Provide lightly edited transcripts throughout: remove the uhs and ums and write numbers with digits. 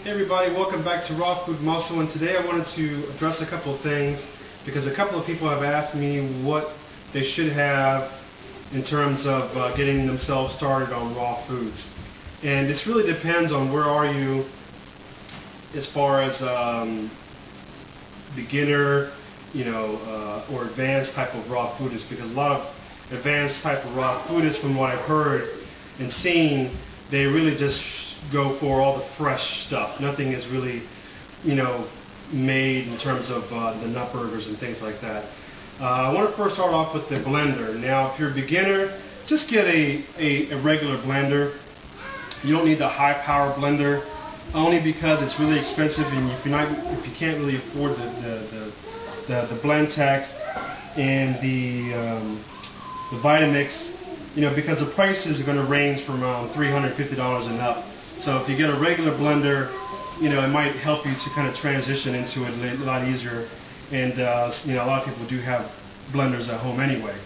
Hey everybody, welcome back to Raw Food Muscle, and today I wanted to address a couple of things because a couple of people have asked me what they should have in terms of getting themselves started on raw foods. And this really depends on where are you as far as beginner, or advanced type of raw food is, because a lot of advanced type of raw food is, from what I've heard and seen, they really just go for all the fresh stuff. Nothing is really, made in terms of the nut burgers and things like that. I want to first start off with the blender. Now, if you're a beginner, just get a regular blender. You don't need the high power blender, only because it's really expensive, and if you can't really afford the blend tech and the Vitamix, because the prices are going to range from around $350 and up. So if you get a regular blender, it might help you to kind of transition into it a lot easier. And a lot of people do have blenders at home anyway.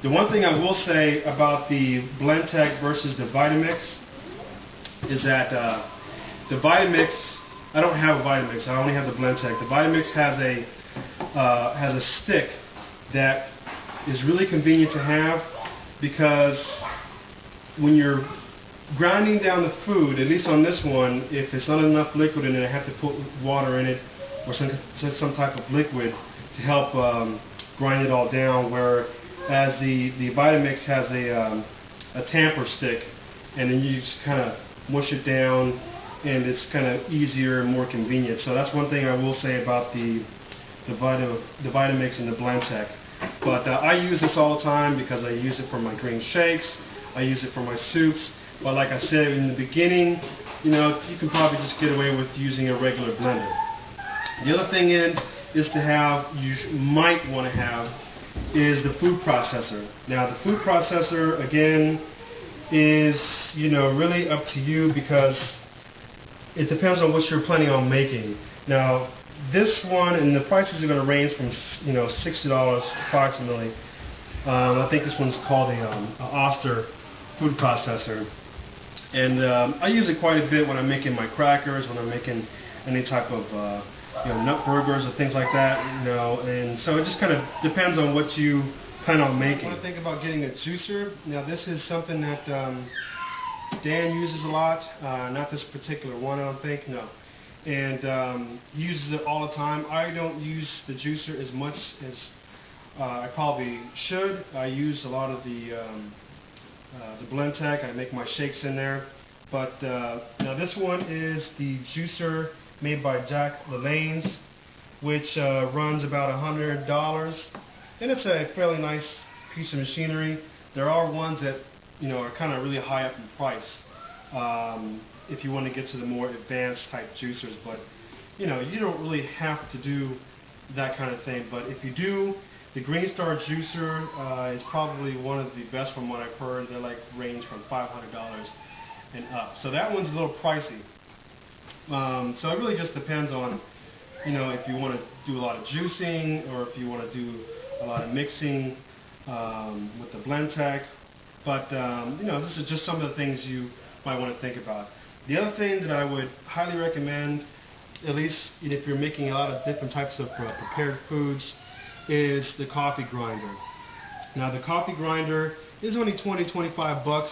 The one thing I will say about the Blendtec versus the Vitamix is that the Vitamix, I don't have a Vitamix, I only have the Blendtec. The Vitamix has a stick that is really convenient to have, because when you're grinding down the food, at least on this one, if it's not enough liquid in it, I have to put water in it or some type of liquid to help grind it all down, whereas the Vitamix has a tamper stick, and then you just kind of mush it down, and it's kind of easier and more convenient. So that's one thing I will say about the Vitamix and the Blendtec. But I use this all the time because I use it for my green shakes, I use it for my soups. But like I said in the beginning, you can probably just get away with using a regular blender. The other thing is to have, you might want to have, is the food processor. Now the food processor, again, is really up to you, because it depends on what you're planning on making. Now this one, and the prices are going to range from $60 approximately. I think this one's called a Oster food processor. And I use it quite a bit when I'm making my crackers, when I'm making any type of nut burgers or things like that. And so it just kind of depends on what you plan on making. I want to think about getting a juicer. Now this is something that Dan uses a lot. Not this particular one, I don't think. No. And he uses it all the time. I don't use the juicer as much as I probably should. I use a lot of the Blendtec. I make my shakes in there. But now this one is the juicer made by Jack LaLanne's, which runs about $100, and it's a fairly nice piece of machinery. There are ones that are kind of really high up in price if you want to get to the more advanced type juicers. But you don't really have to do that kind of thing. But if you do, the Green Star juicer is probably one of the best from what I've heard. They're range from $500 and up. So that one's a little pricey. So it really just depends on, if you want to do a lot of juicing, or if you want to do a lot of mixing with the Blendtec. But this is just some of the things you might want to think about. The other thing that I would highly recommend, at least if you're making a lot of different types of prepared foods, is the coffee grinder. Now the coffee grinder is only $20–25,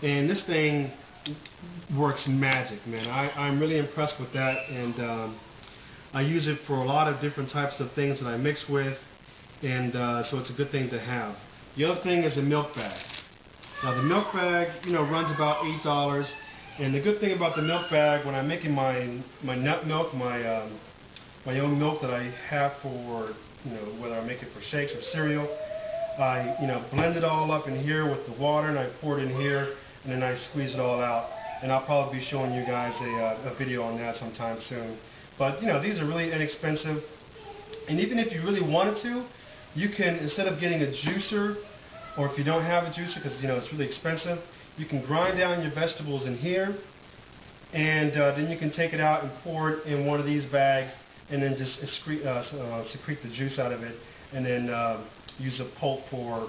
and this thing works magic, man. I'm really impressed with that, and I use it for a lot of different types of things that I mix with, and so it's a good thing to have. The other thing is a milk bag. Now the milk bag, runs about $8, and the good thing about the milk bag, when I'm making my nut milk, my own milk that I have for whether I make it for shakes or cereal, I blend it all up in here with the water, and I pour it in here, and then I squeeze it all out. And I'll probably be showing you guys a video on that sometime soon. But these are really inexpensive, and even if you really wanted to, you can, instead of getting a juicer, or if you don't have a juicer because it's really expensive, you can grind down your vegetables in here, and then you can take it out and pour it in one of these bags, and then just secrete the juice out of it, and then use a pulp for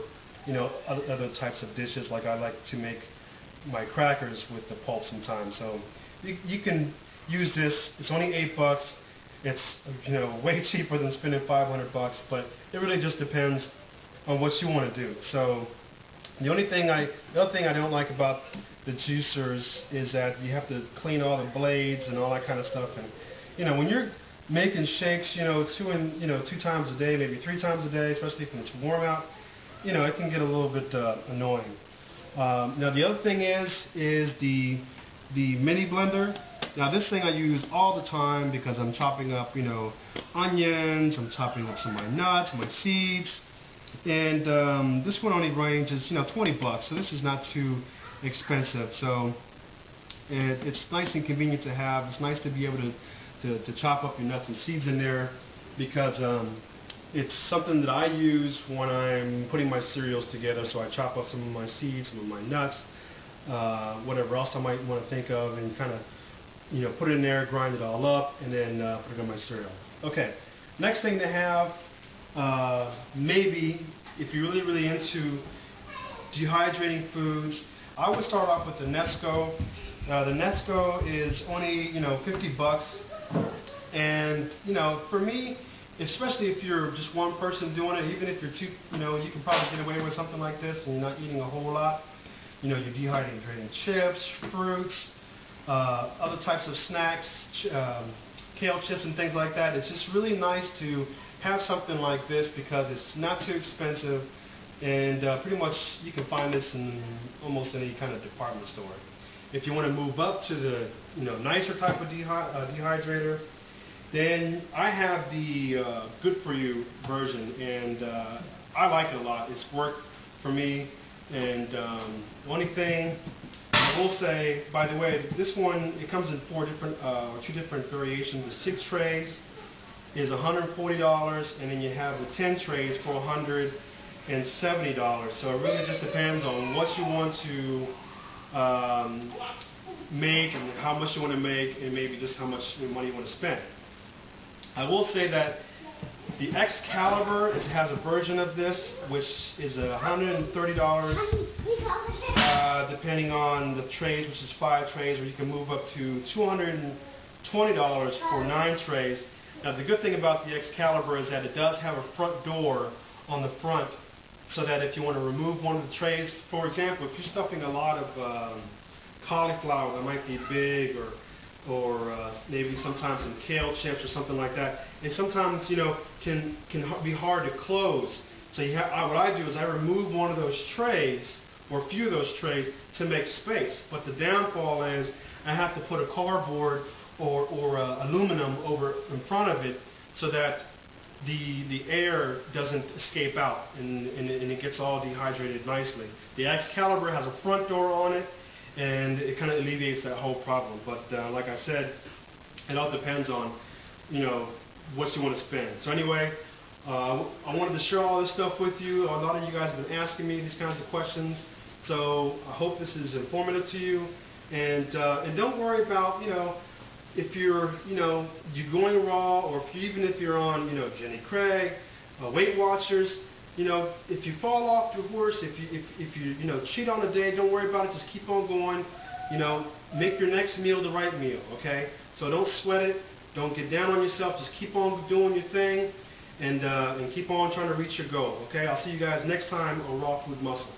other types of dishes. Like I like to make my crackers with the pulp sometimes. So you can use this. It's only $8. It's, you know, way cheaper than spending $500, but it really just depends on what you want to do. So the other thing I don't like about the juicers is that you have to clean all the blades and all that kind of stuff. And you know, when you're making shakes, you know, two times a day, maybe 3 times a day, especially when it's warm out, you know, it can get a little bit annoying. Now the other thing is the mini blender. Now this thing I use all the time because I'm chopping up, you know, onions, I'm chopping up some of my nuts, my seeds, and this one only ranges, you know, $20, so this is not too expensive. So it's nice and convenient to have. It's nice to be able to chop up your nuts and seeds in there because it's something that I use when I'm putting my cereals together. So I chop up some of my seeds, some of my nuts, whatever else I might want to think of, and kind of, you know, put it in there, grind it all up, and then put it on my cereal. Okay, next thing to have, maybe if you're really into dehydrating foods, I would start off with the Nesco. The Nesco is only, you know, $50, and you know, for me, especially if you're just one person doing it, even if you're two, you know, you can probably get away with something like this, and you're not eating a whole lot. You know, you're dehydrating chips, fruits, other types of snacks, kale chips and things like that. It's just really nice to have something like this because it's not too expensive, and pretty much you can find this in almost any kind of department store. If you want to move up to the, you know, nicer type of dehydrator, then I have the good for you version, and I like it a lot. It's worked for me, and the only thing I will say, by the way, this one, it comes in 2 different variations. The 6 trays is $140, and then you have the 10 trays for $170. So it really just depends on what you want to make and how much you want to make, and maybe just how much money you want to spend. I will say that the Excalibur has a version of this which is $130 depending on the trays, which is 5 trays, or you can move up to $220 for 9 trays. Now the good thing about the Excalibur is that it does have a front door on the front, so that if you want to remove one of the trays, for example, if you're stuffing a lot of cauliflower that might be big, or maybe sometimes some kale chips or something like that, it sometimes, you know, can be hard to close. So what I do is I remove one of those trays, or a few of those trays, to make space. But the downfall is I have to put a cardboard or aluminum over in front of it so that the air doesn't escape out, and it gets all dehydrated nicely. The Excalibur has a front door on it, and it kind of alleviates that whole problem. But like I said, it all depends on, you know, what you want to spend. So anyway, I wanted to share all this stuff with you. A lot of you guys have been asking me these kinds of questions, so I hope this is informative to you. And don't worry about, you know, if you're going raw, or even if you're on, you know, Jenny Craig, Weight Watchers. You know, if you fall off your horse, if you cheat on a day, don't worry about it. Just keep on going. You know, make your next meal the right meal. Okay? So don't sweat it. Don't get down on yourself. Just keep on doing your thing, and keep on trying to reach your goal. Okay? I'll see you guys next time on Raw Food Muscle.